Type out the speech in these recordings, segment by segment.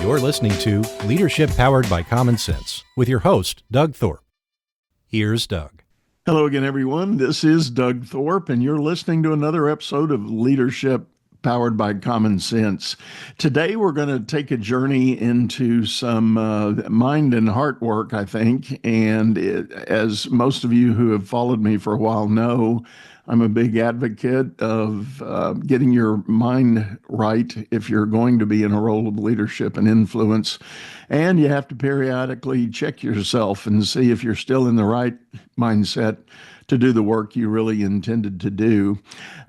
You're listening to Leadership Powered by Common Sense with your host, Doug Thorpe. Here's Doug. Hello again, everyone. This is Doug Thorpe, and you're listening to another episode of Leadership Powered by Common Sense. Today, we're going to take a journey into some mind and heart work, I think. And as most of you who have followed me for a while know, I'm a big advocate of getting your mind right if you're going to be in a role of leadership and influence. And you have to periodically check yourself and see if you're still in the right mindset to do the work you really intended to do.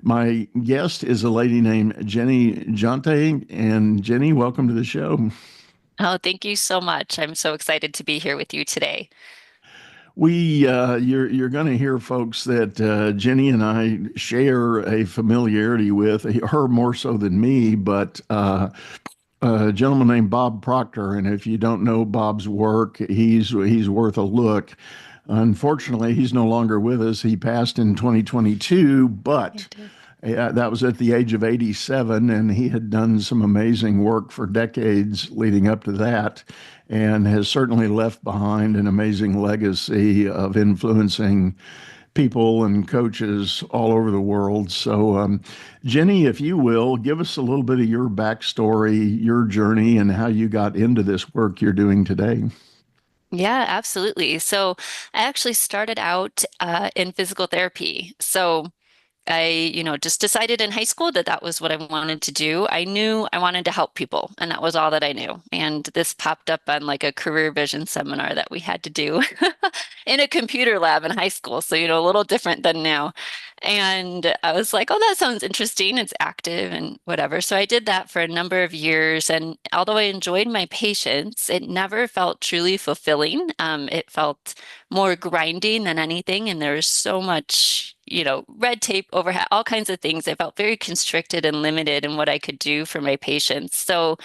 My guest is a lady named Jeni Jente. And Jeni, welcome to the show. Oh, thank you so much. I'm so excited to be here with you today. You're going to hear folks that Jeni and I share a familiarity with, her more so than me, but a gentleman named Bob Proctor. And if you don't know Bob's work, he's worth a look. Unfortunately, he's no longer with us. He passed in 2022, but that was at the age of 87, and he had done some amazing work for decades leading up to that, and has certainly left behind an amazing legacy of influencing people and coaches all over the world. So, Jeni, if you will, give us a little bit of your backstory, your journey, and how you got into this work you're doing today. Yeah, absolutely. So I actually started out in physical therapy. So I, just decided in high school that that was what I wanted to do. I knew I wanted to help people, and that was all that I knew. And this popped up on like a career vision seminar that we had to do in a computer lab in high school. So, a little different than now. And I was like, oh, that sounds interesting. It's active and whatever. So I did that for a number of years. And although I enjoyed my patients, it never felt truly fulfilling. It felt more grinding than anything. And there was so much, red tape, overhead, all kinds of things. I felt very constricted and limited in what I could do for my patients. So,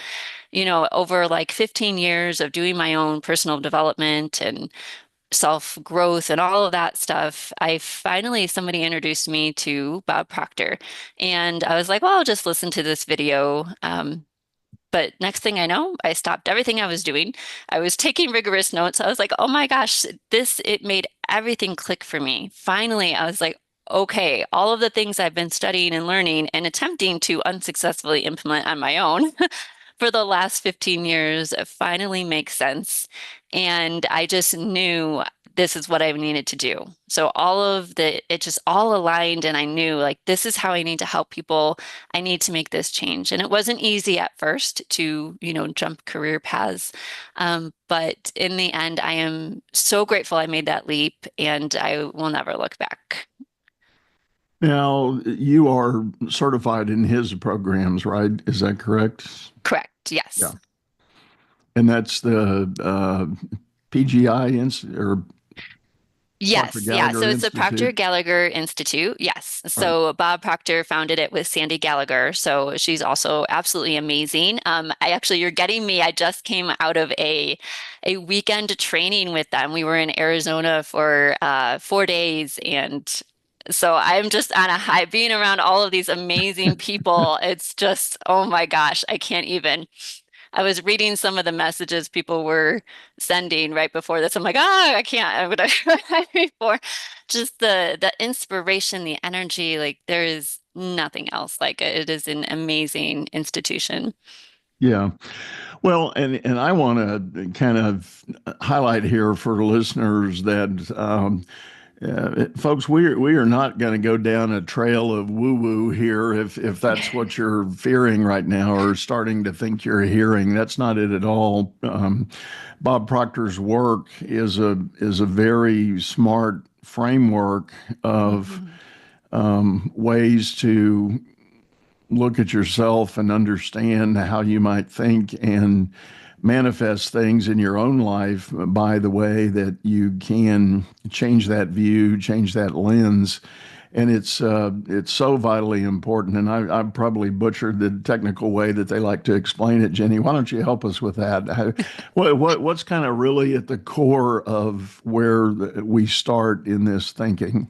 over like 15 years of doing my own personal development and self-growth and all of that stuff, somebody introduced me to Bob Proctor. And I was like, well, I'll just listen to this video. But next thing I know, I stopped everything I was doing. I was taking rigorous notes. I was like, oh my gosh, it made everything click for me. Finally, I was like, okay, all of the things I've been studying and learning and attempting to unsuccessfully implement on my own for the last 15 years finally makes sense. And I just knew this is what I needed to do. So it just all aligned, and I knew like, this is how I need to help people. I need to make this change. And it wasn't easy at first to, jump career paths. But in the end, I am so grateful I made that leap, and I will never look back. Now, you are certified in his programs, right? Is that correct? Correct. Yes. Yeah. And that's the PGI or Yes. Proctor Yeah. Gallagher So it's the Proctor Institute? Gallagher Institute. Yes. Right. So Bob Proctor founded it with Sandy Gallagher. So she's also absolutely amazing. You're getting me. I just came out of a weekend training with them. We were in Arizona for 4 days, and so I'm just on a high, being around all of these amazing people. It's just, oh my gosh, I can't even. I was reading some of the messages people were sending right before this. I'm like, I can't. I'm gonna before just the inspiration, the energy. Like, there is nothing else like it. It is an amazing institution. Yeah. Well, and I want to kind of highlight here for listeners that folks, we are not going to go down a trail of woo woo here. If that's what you're fearing right now or starting to think you're hearing, that's not it at all. Bob Proctor's work is a very smart framework of ways to look at yourself and understand how you might think and manifest things in your own life by the way that you can change that view, change that lens. And it's so vitally important. And I probably butchered the technical way that they like to explain it. Jeni, why don't you help us with that? What's kind of really at the core of where we start in this thinking?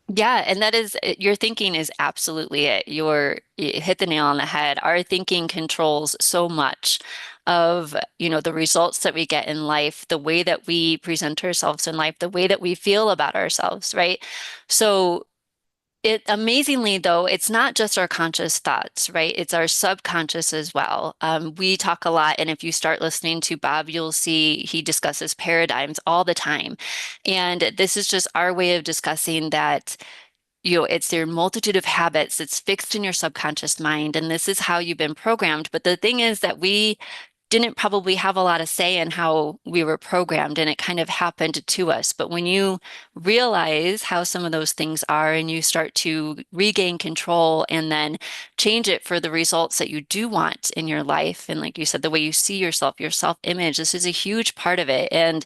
Yeah, and that is, your thinking is absolutely it. You hit the nail on the head. Our thinking controls so much. of, the results that we get in life, the way that we present ourselves in life, the way that we feel about ourselves, right? So it amazingly though, it's not just our conscious thoughts, right? It's our subconscious as well. We talk a lot, and if you start listening to Bob, you'll see he discusses paradigms all the time. And this is just our way of discussing that, it's your multitude of habits that's fixed in your subconscious mind, and this is how you've been programmed. But the thing is that we didn't probably have a lot of say in how we were programmed, and it kind of happened to us. But when you realize how some of those things are and you start to regain control and then change it for the results that you do want in your life, and like you said, the way you see yourself, your self-image, this is a huge part of it. And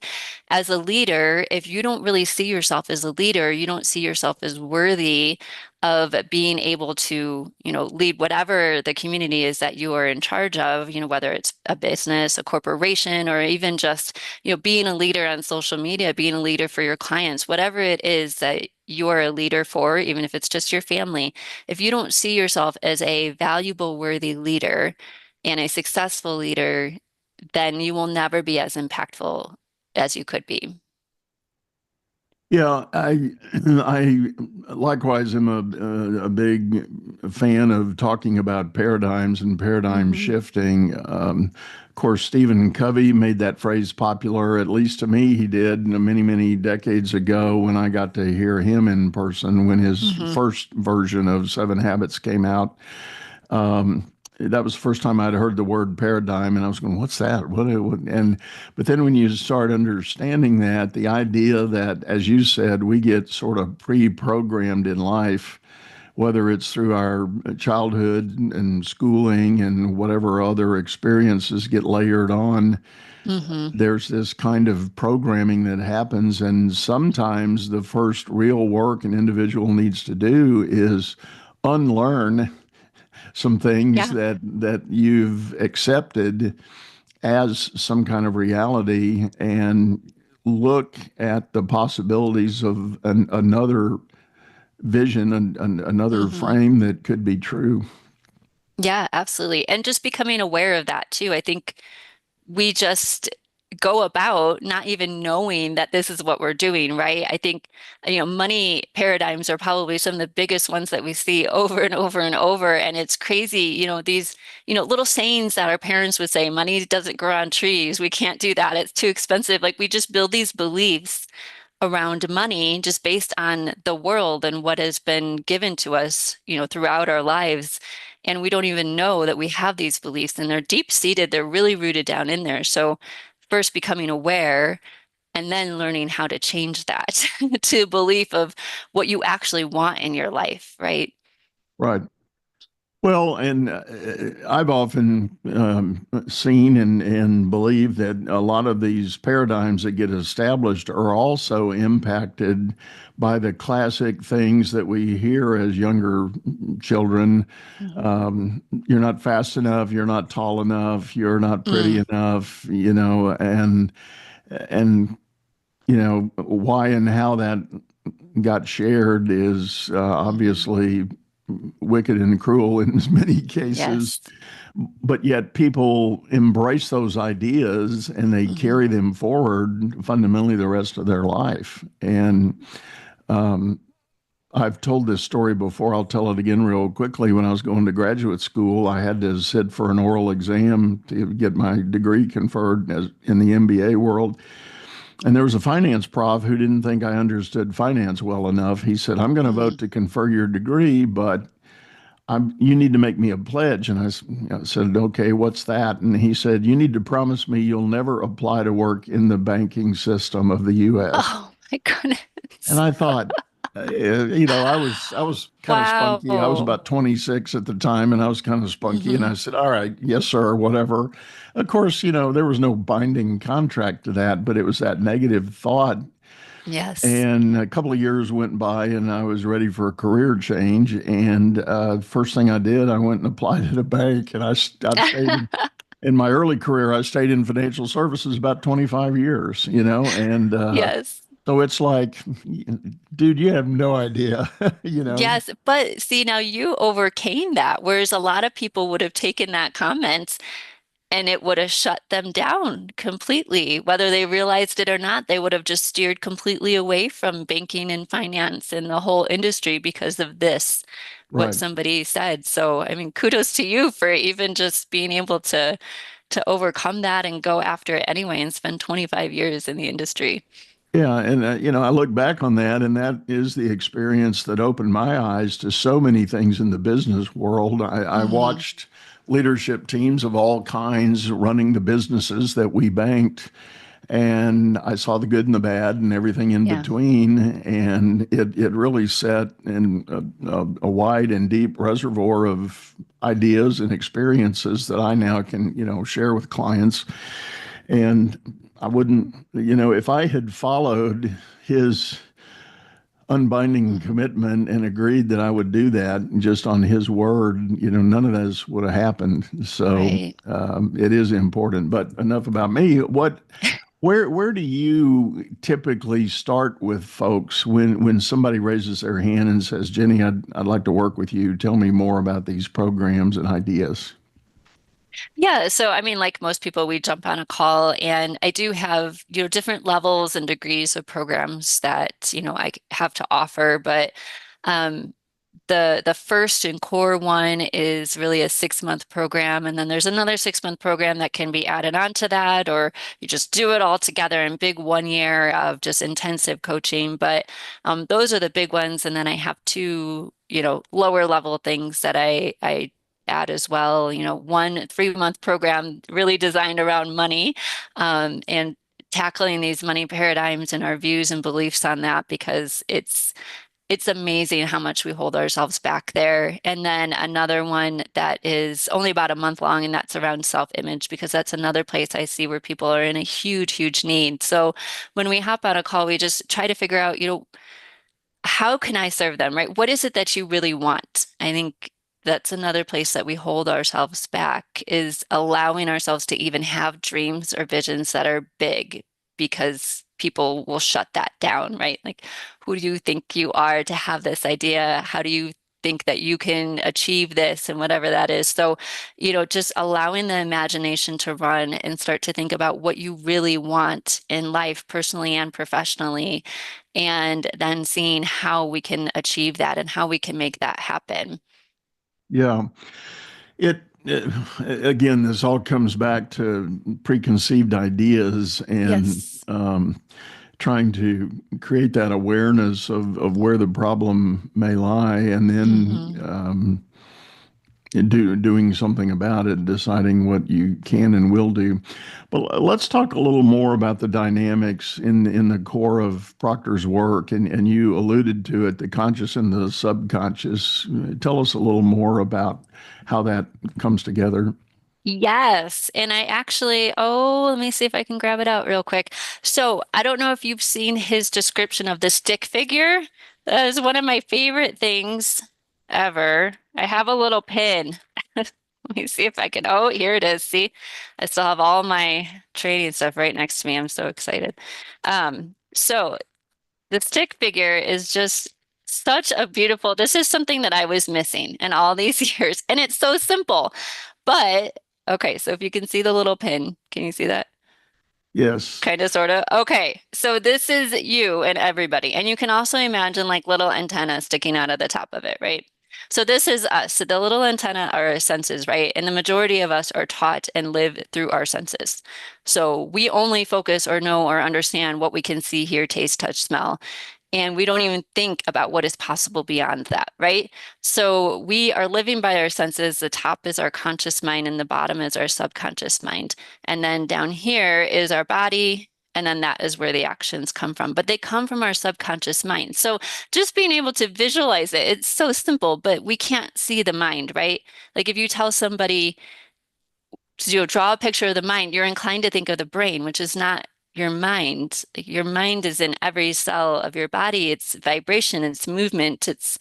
as a leader, if you don't really see yourself as a leader, you don't see yourself as worthy of being able to, lead whatever the community is that you are in charge of, whether it's a business, a corporation, or even just, being a leader on social media, being a leader for your clients, whatever it is that you're a leader for, even if it's just your family. If you don't see yourself as a valuable, worthy leader and a successful leader, then you will never be as impactful as you could be. Yeah, I likewise am a big fan of talking about paradigms and paradigm Mhm. shifting. Of course, Stephen Covey made that phrase popular, at least to me, he did many, many decades ago when I got to hear him in person when his Mhm. first version of Seven Habits came out. That was the first time I'd heard the word paradigm, and I was going, "What's that? What?" But then when you start understanding that, the idea that, as you said, we get sort of pre-programmed in life, whether it's through our childhood and schooling and whatever other experiences get layered on, Mhm. there's this kind of programming that happens, and sometimes the first real work an individual needs to do is unlearn some things Yeah. that you've accepted as some kind of reality and look at the possibilities of another vision and another Mhm. frame that could be true. Yeah, absolutely. And just becoming aware of that too. I think we just go about not even knowing that this is what we're doing, right? I think, money paradigms are probably some of the biggest ones that we see over and over and over. And it's crazy, these, little sayings that our parents would say, money doesn't grow on trees. We can't do that. It's too expensive. Like we just build these beliefs around money just based on the world and what has been given to us, throughout our lives. And we don't even know that we have these beliefs and they're deep seated, they're really rooted down in there. So, first becoming aware and then learning how to change that to a belief of what you actually want in your life, right? Right. Well, and I've often seen and believe that a lot of these paradigms that get established are also impacted by the classic things that we hear as younger children. Mhm. You're not fast enough, you're not tall enough, you're not pretty Mm, enough, and why and how that got shared is mhm. obviously wicked and cruel in many cases, Yes. but yet people embrace those ideas and they Mhm. carry them forward fundamentally the rest of their life. And I've told this story before. I'll tell it again real quickly. When I was going to graduate school, I had to sit for an oral exam to get my degree conferred as in the MBA world. And there was a finance prof who didn't think I understood finance well enough. He said, "I'm going to vote Mm. to confer your degree, but you need to make me a pledge." And I said, "Okay, what's that?" And he said, "You need to promise me you'll never apply to work in the banking system of the U.S." Oh my And goodness. I thought, I was kind of spunky. I was Wow. about 26 at the time, and I was kind of spunky. And Hmm. I said, "All right, yes, sir, whatever." Of course, there was no binding contract to that, but it was that negative thought. Yes. And a couple of years went by, and I was ready for a career change. And first thing I did, I went and applied at a bank, and I've stayed in my early career. I stayed in financial services about 25 years, and Yes. so it's like, dude, you have no idea, you know. Yes, but see, now you overcame that, whereas a lot of people would have taken that comment and it would have shut them down completely. Whether they realized it or not, they would have just steered completely away from banking and finance and the whole industry because of this, what Right. somebody said. So, I mean, kudos to you for even just being able to overcome that and go after it anyway and spend 25 years in the industry. Yeah, and I look back on that, and that is the experience that opened my eyes to so many things in the business world. I Hmm. watched leadership teams of all kinds running the businesses that we banked, and I saw the good and the bad and everything in Yeah. between, and it really set in a wide and deep reservoir of ideas and experiences that I now can share with clients. And I wouldn't, if I had followed his unbinding Hmm. commitment and agreed that I would do that just on his word, none of this would have happened. So Right. it is important. But enough about me. Where do you typically start with folks when somebody raises their hand and says, Jeni, I'd like to work with you. Tell me more about these programs and ideas. Yeah, so I mean, like most people, we jump on a call, and I do have, different levels and degrees of programs that, I have to offer, but um, the first and core one is really a 6 month program, and then there's another 6 month program that can be added on to that, or you just do it all together in big 1 year of just intensive coaching. But those are the big ones, and then I have two, lower level things that I add as well. One 3 month program really designed around money, and tackling these money paradigms and our views and beliefs on that because it's amazing how much we hold ourselves back there. And then another one that is only about a month long, and that's around self-image, because that's another place I see where people are in a huge, huge need. So when we hop on a call, we just try to figure out, how can I serve them, right? What is it that you really want? I think that's another place that we hold ourselves back is allowing ourselves to even have dreams or visions that are big because people will shut that down, right? Like, who do you think you are to have this idea? How do you think that you can achieve this and whatever that is? So, just allowing the imagination to run and start to think about what you really want in life, personally and professionally, and then seeing how we can achieve that and how we can make that happen. Yeah. It again, this all comes back to preconceived ideas and Yes. trying to create that awareness of where the problem may lie, and then Hmm. doing something about it, deciding what you can and will do. But let's talk a little more about the dynamics in the core of Proctor's work, and you alluded to it, the conscious and the subconscious. Tell us a little more about how that comes together. Yes. And I actually, oh, let me see if I can grab it out real quick. So I don't know if you've seen his description of the stick figure. That is one of my favorite things ever. I have a little pin. Let me see if I can. Oh, here it is. See, I still have all my training stuff right next to me. I'm so excited. So the stick figure is just such a beautiful, this is something that I was missing in all these years. And it's so simple. But okay, so if you can see the little pin, can you see that? Yes. Kind of, sort of. Okay, so this is you and everybody. And you can also imagine like little antennas sticking out of the top of it, right? So this is us. So the little antenna are our senses, right? And the majority of us are taught and live through our senses. So we only focus or know or understand what we can see, hear, taste, touch, smell. And we don't even think about what is possible beyond that, right? So we are living by our senses. The top is our conscious mind, and the bottom is our subconscious mind. And then down here is our body. And then that is where the actions come from. But they come from our subconscious mind. So just being able to visualize it, it's so simple, but we can't see the mind, right? Like if you tell somebody, draw a picture of the mind, you're inclined to think of the brain, which is not your mind. Your mind is in every cell of your body. It's vibration, it's movement, it's,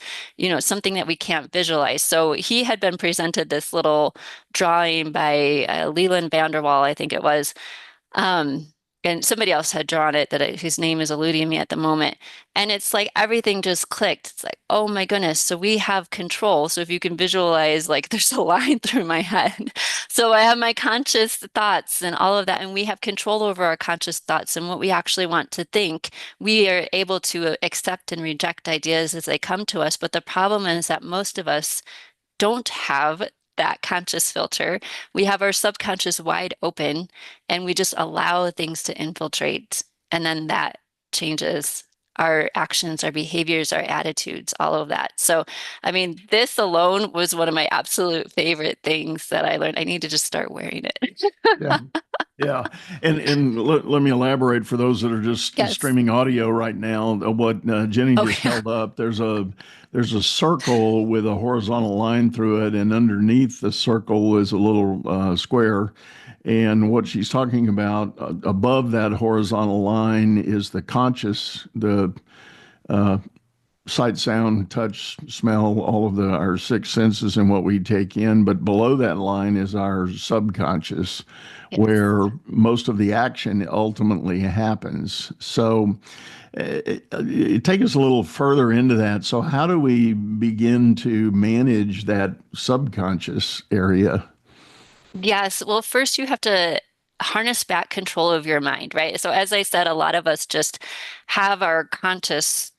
something that we can't visualize. So he had been presented this little drawing by Leland Vanderwall, I think it was. Um, and somebody else had drawn it whose name is eluding me at the moment. And it's like everything just clicked. It's like, oh my goodness. So we have control. So if you can visualize, like there's a line through my head. So I have my conscious thoughts and all of that, and we have control over our conscious thoughts and what we actually want to think. We are able to accept and reject ideas as they come to us. But the problem is that most of us don't have that conscious filter. We have our subconscious wide open and we just allow things to infiltrate. And then that changes our actions, our behaviors, our attitudes, all of that. So, I mean, this alone was one of my absolute favorite things that I learned. I need to just start wearing it. Yeah. Yeah. And let me elaborate for those that are just Yes. streaming audio right now. What Jeni Oh, just yeah. held up, there's a circle with a horizontal line through it, and underneath the circle is a little square. And what she's talking about above that horizontal line is the conscious, the sight, sound, touch, smell, all of our six senses and what we take in. But below that line is our subconscious, Yes. where most of the action ultimately happens. So take us a little further into that. So how do we begin to manage that subconscious area? Yes. Well, first you have to harness back control of your mind, right? So as I said, a lot of us just have our conscious,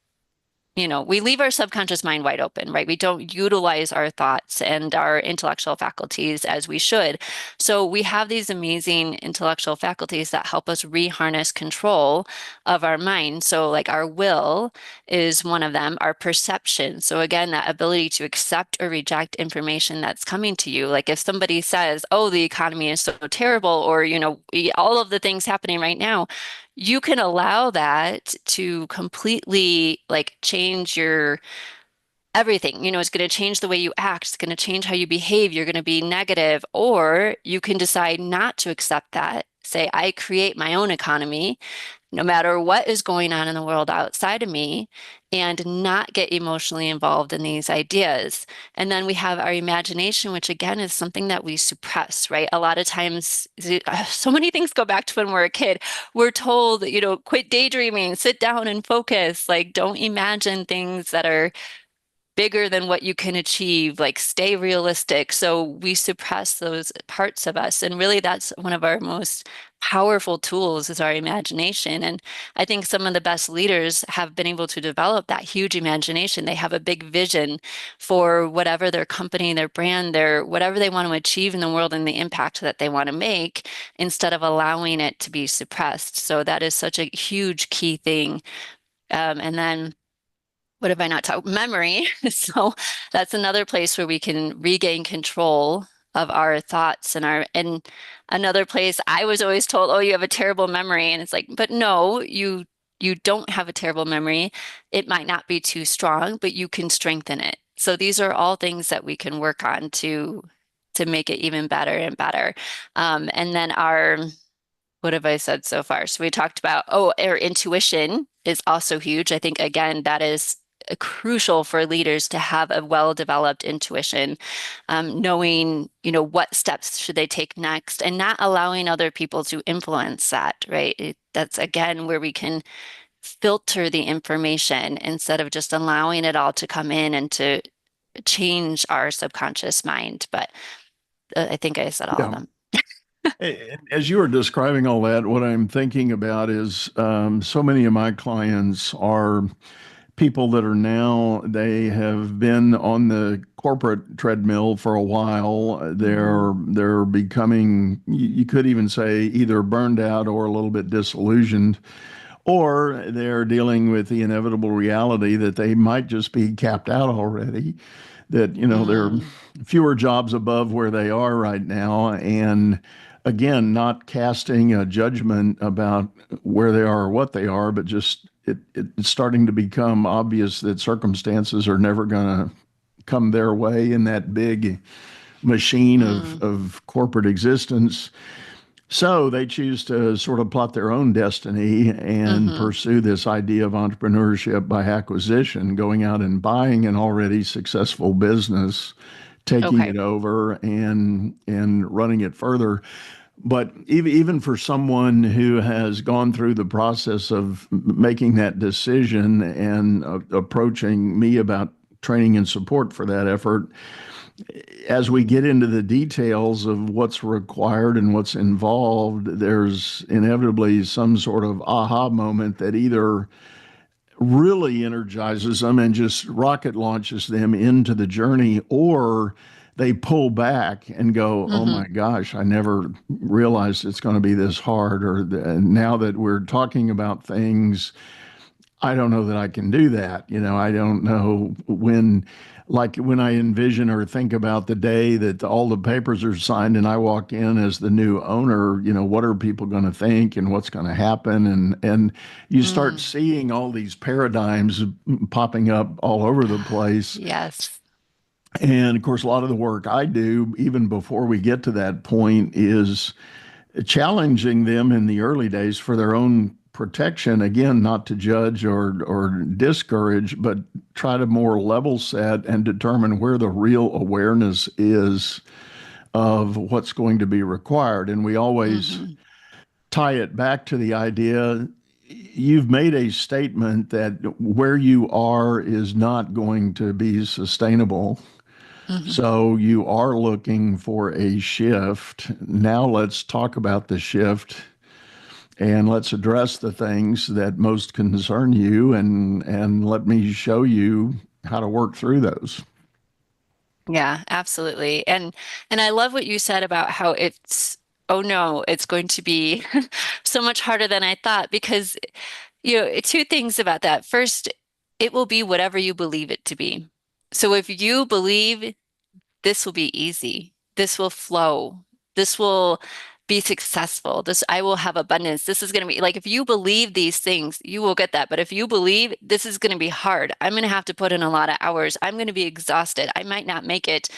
we leave our subconscious mind wide open, right? We don't utilize our thoughts and our intellectual faculties as we should. So we have these amazing intellectual faculties that help us reharness control of our mind. So like our will is one of them, our perception. So again, that ability to accept or reject information that's coming to you. Like if somebody says, oh, the economy is so terrible, or, all of the things happening right now, you can allow that to completely like change your everything. It's going to change the way you act. It's going to change how you behave. You're going to be negative, or you can decide not to accept that. Say, I create my own economy, no matter what is going on in the world outside of me, and not get emotionally involved in these ideas. And then we have our imagination, which again is something that we suppress, right? A lot of times, so many things go back to when we're a kid. We're told, quit daydreaming, sit down and focus. Like, don't imagine things that are bigger than what you can achieve, like stay realistic. So we suppress those parts of us. And really that's one of our most powerful tools is our imagination. And I think some of the best leaders have been able to develop that huge imagination. They have a big vision for whatever their company, their brand, their whatever they want to achieve in the world and the impact that they want to make instead of allowing it to be suppressed. So that is such a huge key thing. And then what have I not talked? Memory. So that's another place where we can regain control of our thoughts and another place I was always told, oh, you have a terrible memory. And it's like, but no, you don't have a terrible memory. It might not be too strong, but you can strengthen it. So these are all things that we can work on to make it even better and better. And then what have I said so far? So we talked about, our intuition is also huge. I think, again, that is crucial for leaders to have a well-developed intuition, knowing, what steps should they take next and not allowing other people to influence that, right? That's, again, where we can filter the information instead of just allowing it all to come in and to change our subconscious mind. But I think I said all of Yeah. them. As you were describing all that, what I'm thinking about is so many of my clients are people that are now, they have been on the corporate treadmill for a while. They're becoming, you could even say, either burned out or a little bit disillusioned, or they're dealing with the inevitable reality that they might just be capped out already, that, there are fewer jobs above where they are right now. And again, not casting a judgment about where they are or what they are, but just it's starting to become obvious that circumstances are never going to come their way in that big machine of corporate existence. So they choose to sort of plot their own destiny and pursue this idea of entrepreneurship by acquisition, going out and buying an already successful business, taking Okay. it over and running it further. But even for someone who has gone through the process of making that decision and approaching me about training and support for that effort, as we get into the details of what's required and what's involved, there's inevitably some sort of aha moment that either really energizes them and just rocket launches them into the journey, or they pull back and go, oh Mm-hmm. my gosh, I never realized it's going to be this hard. Or now that we're talking about things, I don't know that I can do that. I don't know when I envision or think about the day that all the papers are signed and I walk in as the new owner, what are people going to think and what's going to happen? And you start Mm. seeing all these paradigms popping up all over the place. Yes. And of course, a lot of the work I do, even before we get to that point, is challenging them in the early days for their own protection. Again, not to judge or discourage, but try to more level set and determine where the real awareness is of what's going to be required. And we always Mm-hmm. tie it back to the idea you've made a statement that where you are is not going to be sustainable. Mm-hmm. So you are looking for a shift. Now let's talk about the shift and let's address the things that most concern you, and let me show you how to work through those. Yeah, absolutely. And I love what you said about how oh no, it's going to be so much harder than I thought because, two things about that. First, it will be whatever you believe it to be. So if you believe this will be easy, this will flow, this will be successful, I will have abundance. This is going to be like if you believe these things, you will get that. But if you believe this is going to be hard, I'm going to have to put in a lot of hours. I'm going to be exhausted. I might not make it.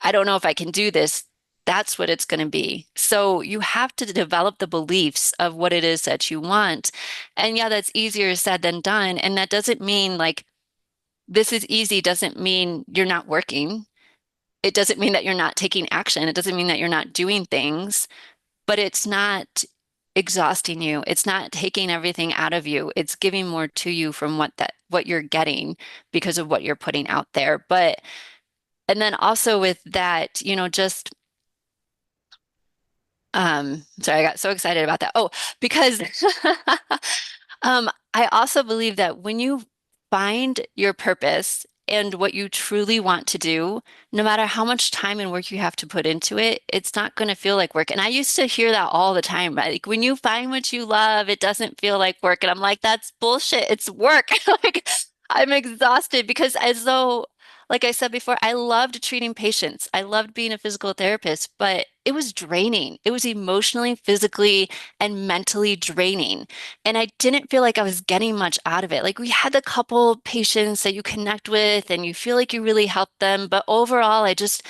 I don't know if I can do this. That's what it's going to be. So you have to develop the beliefs of what it is that you want. And yeah, that's easier said than done. And that doesn't mean like this is easy, doesn't mean you're not working. It doesn't mean that you're not taking action. It doesn't mean that you're not doing things, but it's not exhausting you. It's not taking everything out of you. It's giving more to you from what you're getting because of what you're putting out there. But and then also with that, just sorry, I got so excited about that. Oh, because I also believe that when you find your purpose and what you truly want to do, no matter how much time and work you have to put into it, it's not going to feel like work. And I used to hear that all the time. Like when you find what you love, it doesn't feel like work. And I'm like, that's bullshit. It's work. Like I'm exhausted because as though like I said before, I loved treating patients. I loved being a physical therapist, but it was draining. It was emotionally, physically, and mentally draining. And I didn't feel like I was getting much out of it. Like we had a couple patients that you connect with and you feel like you really helped them. But overall, I just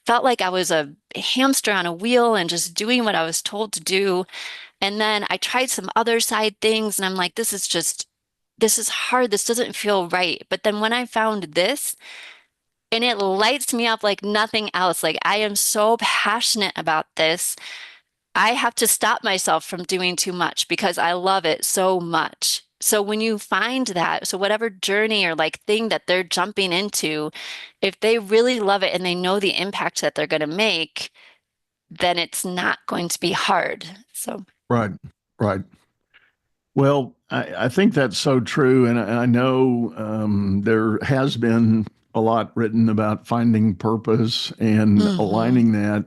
felt like I was a hamster on a wheel and just doing what I was told to do. And then I tried some other side things and I'm like, this is hard. This doesn't feel right. But then when I found this, and it lights me up like nothing else. Like I am so passionate about this. I have to stop myself from doing too much because I love it so much. So when you find that, so whatever journey or like thing that they're jumping into, if they really love it and they know the impact that they're going to make, then it's not going to be hard. So, Right, right. Well, I think that's so true. And I know there has been a lot written about finding purpose and hmm aligning that.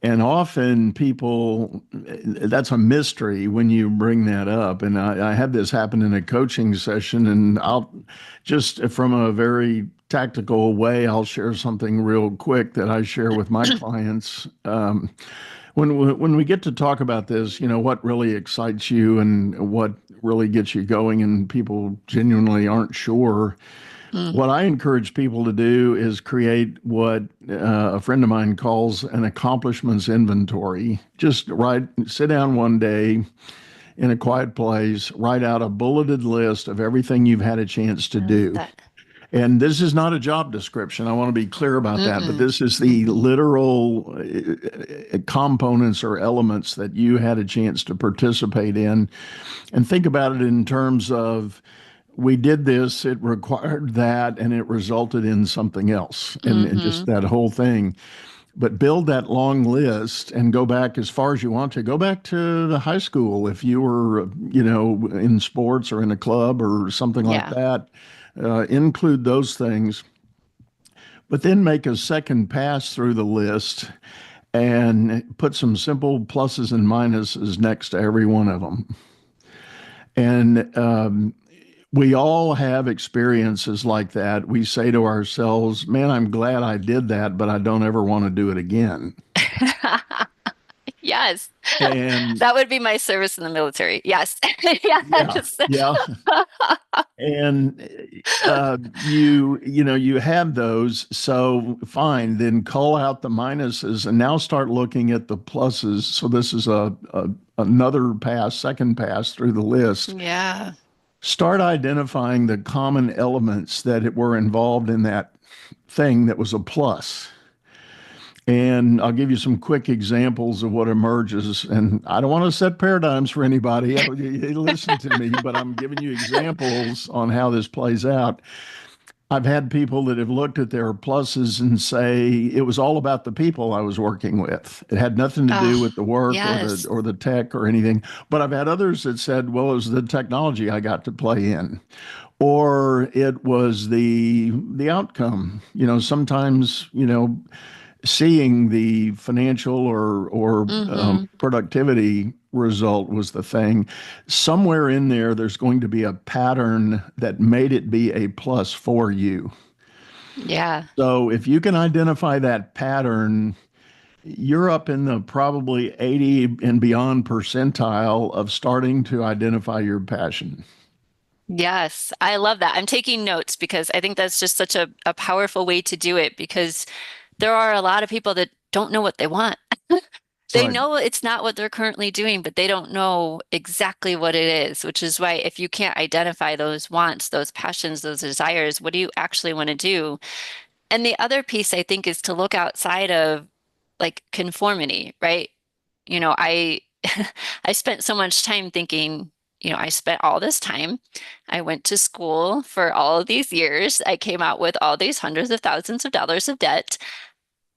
And often people, that's a mystery when you bring that up. And I had this happen in a coaching session, and I'll just from a very tactical way, I'll share something real quick that I share with my clients. When we get to talk about this, what really excites you and what really gets you going, and people genuinely aren't sure. mm What I encourage people to do is create what a friend of mine calls an accomplishments inventory. Sit down one day in a quiet place, write out a bulleted list of everything you've had a chance to I love do. that. And this is not a job description. I want to be clear about that, but Mm-mm. this is the literal components or elements that you had a chance to participate in. And think about it in terms of we did this, it required that, and it resulted in something else, and just Mm-hmm. that whole thing. But build that long list and go back as far as you want to. Go back to the high school if you were, in sports or in a club or something like Yeah. that. Include those things, but then make a second pass through the list and put some simple pluses and minuses next to every one of them. And we all have experiences like that. We say to ourselves, man, I'm glad I did that, but I don't ever want to do it again. Yes. And That would be my service in the military. Yes. Yeah. yeah, Just yeah. And you have those, so fine. Then call out the minuses, and now start looking at the pluses. So this is another pass, second pass through the list. yeah. Start identifying the common elements that were involved in that thing that was a plus. And I'll give you some quick examples of what emerges. And I don't want to set paradigms for anybody. Listen to me, but I'm giving you examples on how this plays out. I've had people that have looked at their pluses and say it was all about the people I was working with. It had nothing to do Oh, with the work or the yes. or the tech or anything. But I've had others that said, well, it was the technology I got to play in, or it was the outcome. Sometimes seeing the financial or Mm-hmm. productivity result was the thing. Somewhere in there, there's going to be a pattern that made it be a plus for you. Yeah. So if you can identify that pattern, you're up in the probably 80 and beyond percentile of starting to identify your passion. Yes. I love that. I'm taking notes because I think that's just such a powerful way to do it because there are a lot of people that don't know what they want. They Right. know it's not what they're currently doing, but they don't know exactly what it is, which is why if you can't identify those wants, those passions, those desires, what do you actually want to do? And the other piece I think is to look outside of like conformity, right? I I spent so much time thinking, I spent all this time. I went to school for all of these years. I came out with all these hundreds of thousands of dollars of debt.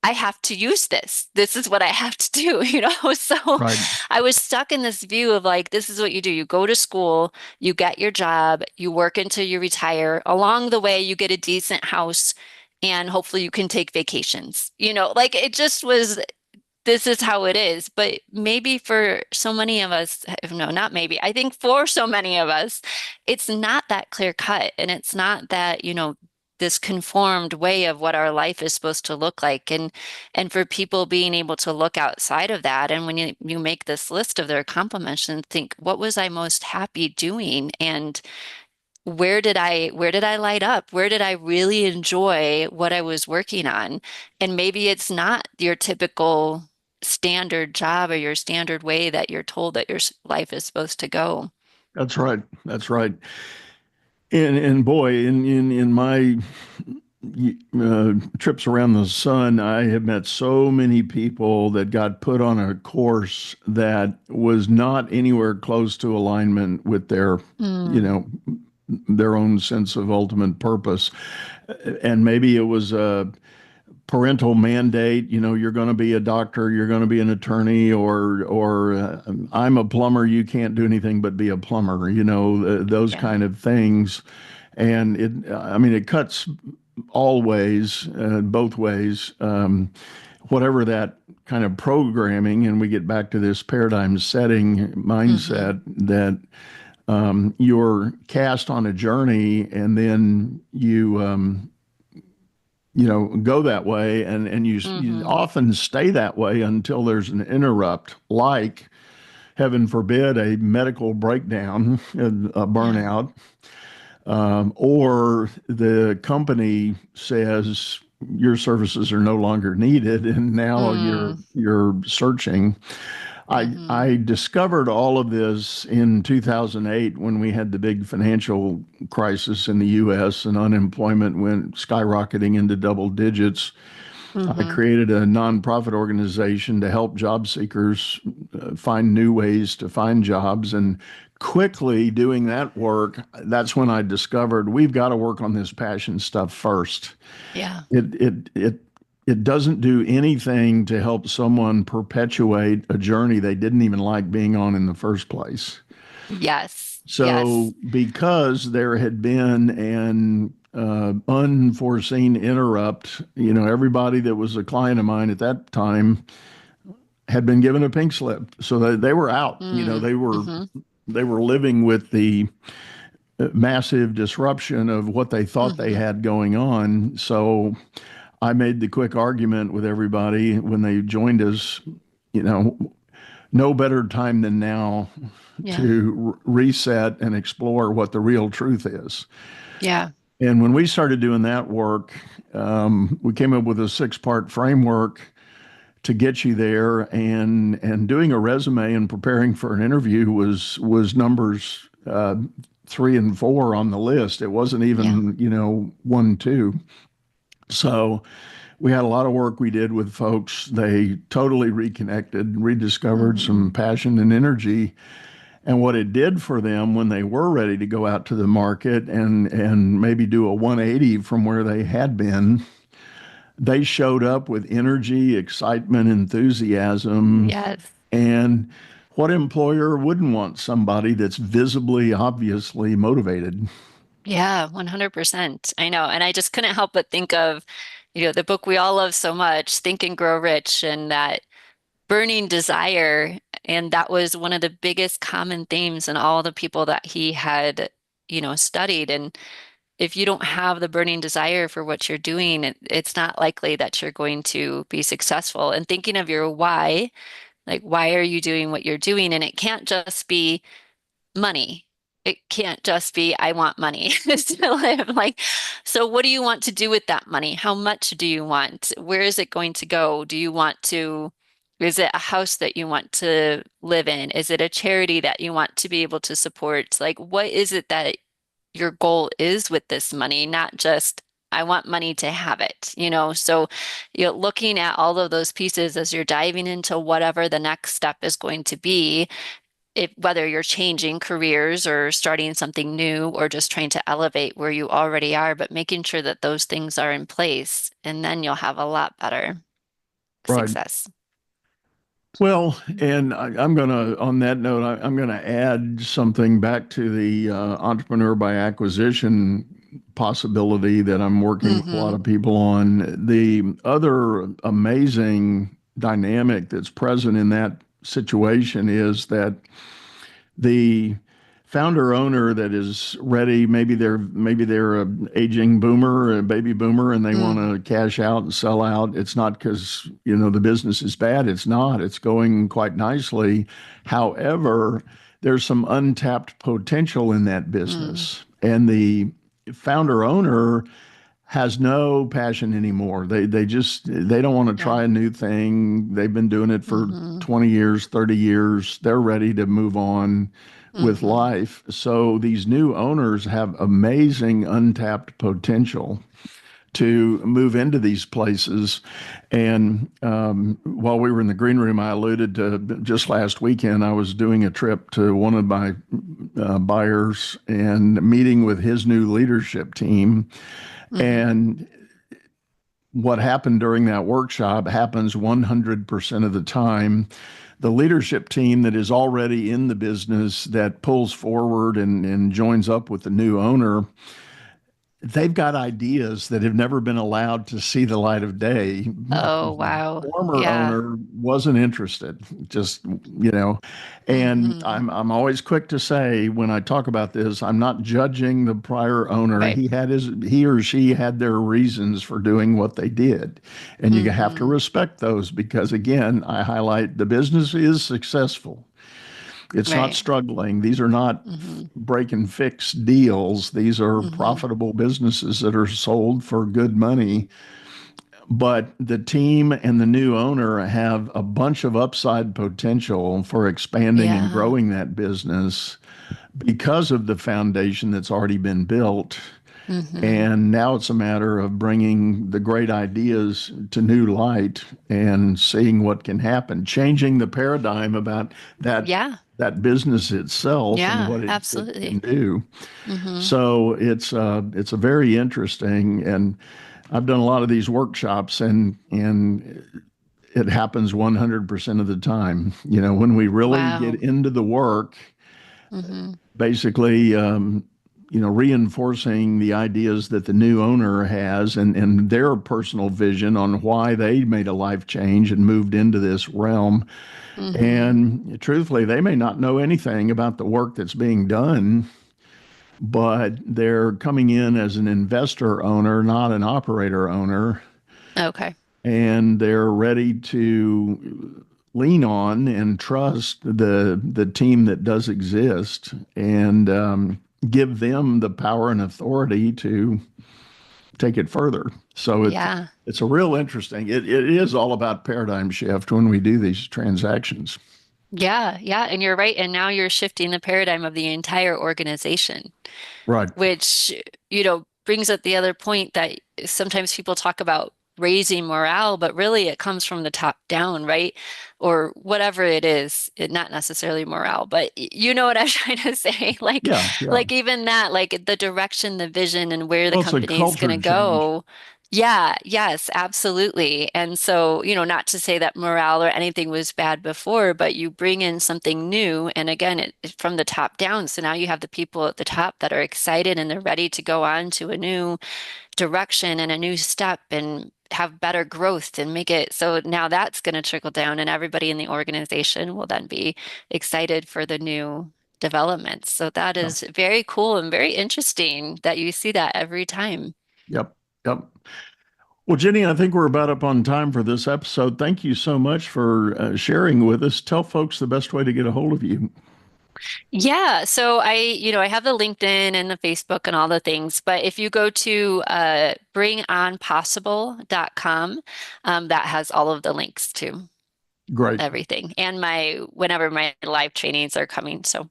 I have to use this. This is what I have to do. So Right. I was stuck in this view of like, this is what you do. You go to school, you get your job, you work until you retire. Along the way, you get a decent house, and hopefully you can take vacations. Like it just was, this is how it is. But maybe for so many of us, no, not maybe, I think for so many of us, it's not that clear cut. And it's not that, this conformed way of what our life is supposed to look like. And for people being able to look outside of that, and when you make this list of their accomplishments and think, what was I most happy doing? And where did I light up? Where did I really enjoy what I was working on? And maybe it's not your typical standard job or your standard way that you're told that your life is supposed to go. That's right. That's right. And boy, in my trips around the sun, I have met so many people that got put on a course that was not anywhere close to alignment with you Mm, know, their own sense of ultimate purpose. And maybe it was a parental mandate, you're going to be a doctor, you're going to be an attorney, or I'm a plumber, you can't do anything but be a plumber, those yeah. kind of things. And it cuts all ways, both ways. Whatever that kind of programming, and we get back to this paradigm setting Hmm. mindset that you're cast on a journey, and then you go that way, and you Hmm. often stay that way until there's an interrupt, like heaven forbid a medical breakdown, a Yeah. burnout, or the company says your services are no longer needed, and now you're Mm, you're searching. Mm-hmm. I discovered all of this in 2008 when we had the big financial crisis in the US and unemployment went skyrocketing into double digits. I Mm-hmm. created a nonprofit organization to help job seekers find new ways to find jobs. And quickly doing that work, that's when I discovered we've got to work on this passion stuff first. Yeah. It doesn't do anything to help someone perpetuate a journey they didn't even like being on in the first place. Yes. So, Yes. because there had been an unforeseen interrupt, everybody that was a client of mine at that time had been given a pink slip, so they were out. Mm-hmm. They were living with the massive disruption of what they thought they Mm-hmm. had going on. So, I made the quick argument with everybody when they joined us, you know, no better time than now Yeah. to reset and explore what the real truth is. Yeah. And when we started doing that work, we came up with a 6-part framework to get you there. And doing a resume and preparing for an interview was numbers 3 and 4 on the list. It wasn't Yeah. even 1, 2. So we had a lot of work we did with folks. They totally reconnected, rediscovered Mm-hmm. some passion and energy. And what it did for them when they were ready to go out to the market and maybe do a 180 from where they had been, they showed up with energy, excitement, enthusiasm. Yes. And what employer wouldn't want somebody that's visibly, obviously motivated? Yeah, 100%. I know. And I just couldn't help but think of, the book we all love so much, Think and Grow Rich, and that burning desire. And that was one of the biggest common themes in all the people that he had, studied. And if you don't have the burning desire for what you're doing, it's not likely that you're going to be successful. And thinking of your why, like, why are you doing what you're doing? And it can't just be money. It can't just be, I want money to live. Like, so what do you want to do with that money? How much do you want? Where is it going to go? Is it a house that you want to live in? Is it a charity that you want to be able to support? Like, what is it that your goal is with this money? Not just, I want money to have it. So, looking at all of those pieces as you're diving into whatever the next step is going to be, whether you're changing careers or starting something new or just trying to elevate where you already are, but making sure that those things are in place, and then you'll have a lot better Right. success. Well, and I'm going to, on that note, I'm going to add something back to the entrepreneur by acquisition possibility that I'm working with a lot Mm-hmm. of people on. The other amazing dynamic that's present in that situation is that the founder owner that is ready, maybe they're a aging boomer, a baby boomer, and they want Mm. to cash out and sell out. It's not because the business is bad. It's not. It's going quite nicely. However, there's some untapped potential in that Mm. business, and the founder owner has no passion anymore. They don't want to Yeah. try a new thing. They've been doing it for Mm-hmm. 20 years, 30 years. They're ready to move on with Mm-hmm. life. So these new owners have amazing untapped potential to move into these places. And while we were in the green room, I alluded to just last weekend, I was doing a trip to one of my buyers and meeting with his new leadership team. Mm-hmm. And what happened during that workshop happens 100% of the time. The leadership team that is already in the business that pulls forward and joins up with the new owner, they've got ideas that have never been allowed to see the light of day. Oh, wow. Former Yeah. owner wasn't interested, just, and Mm-hmm. I'm always quick to say when I talk about this, I'm not judging the prior owner. Right. He or she had their reasons for doing what they did. And you have to Mm-hmm. respect those because, again, I highlight the business is successful. It's not Right. struggling. These are not Mm-hmm. break and fix deals. These are Mm-hmm. profitable businesses that are sold for good money. but the team and the new owner have a bunch of upside potential for expanding and Yeah. growing that business because of the foundation that's already been built. Hmm. And now it's a matter of bringing the great ideas to new light and seeing what can happen, changing the paradigm about that Yeah. that business itself and Yeah, what it can absolutely. do. Hmm. So it's a very interesting, and I've done a lot of these workshops, and it happens 100% of the time. When we really get Wow. into the work, Hmm. basically, reinforcing the ideas that the new owner has and their personal vision on why they made a life change and moved into this realm. Hmm. And truthfully, they may not know anything about the work that's being done, but they're coming in as an investor owner, not an operator owner, Okay. and they're ready to lean on and trust the team that does exist, and give them the power and authority to take it further. So Yeah. it's a real interesting. It is all about paradigm shift when we do these transactions. Yeah. Yeah. And you're right. And now you're shifting the paradigm of the entire organization, Right. which, brings up the other point that sometimes people talk about raising morale, but really it comes from the top down, right? Or whatever it is, not necessarily morale, but you know what I'm trying to say? Yeah. Yeah. Like even that, like the direction, the vision, and where the Well, it's a company is going culture to change. go. Yeah, yes, absolutely. And so, not to say that morale or anything was bad before, but you bring in something new. And again, it's from the top down. So now you have the people at the top that are excited and they're ready to go on to a new direction and a new step and have better growth and make it so now that's going to trickle down and everybody in the organization will then be excited for the new developments. So that Yeah. is very cool and very interesting that you see that every time. Yep. Yep. Well, Jenny, I think we're about up on time for this episode. Thank you so much for sharing with us. Tell folks the best way to get a hold of you. Yeah, so I have the LinkedIn and the Facebook and all the things, but if you go to bringonpossible.com, that has all of the links to Great. everything and whenever my live trainings are coming. So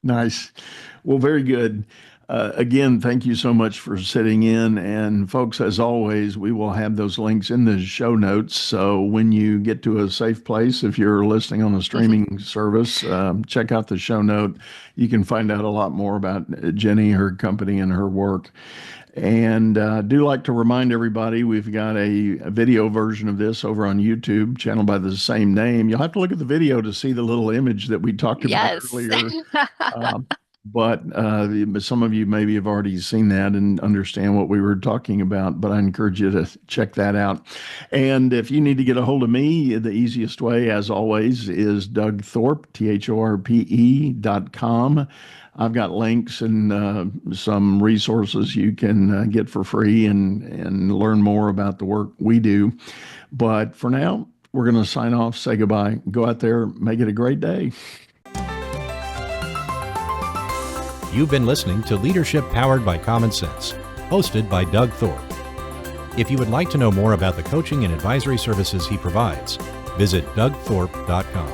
Nice. Well, very good. Again, thank you so much for sitting in. And folks, as always, we will have those links in the show notes. So when you get to a safe place, if you're listening on a streaming service, check out the show note. You can find out a lot more about Jeni, her company, and her work. And do like to remind everybody we've got a video version of this over on YouTube, channel by the same name. You'll have to look at the video to see the little image that we talked about yes. earlier. Um, but some of you maybe have already seen that and understand what we were talking about, but I encourage you to check that out. And if you need to get a hold of me, the easiest way, as always, is Doug Thorpe, THORPE.com. I've got links and some resources you can get for free and learn more about the work we do. But for now, we're going to sign off, say goodbye, go out there, make it a great day. You've been listening to Leadership Powered by Common Sense, hosted by Doug Thorpe. If you would like to know more about the coaching and advisory services he provides, visit dougthorpe.com.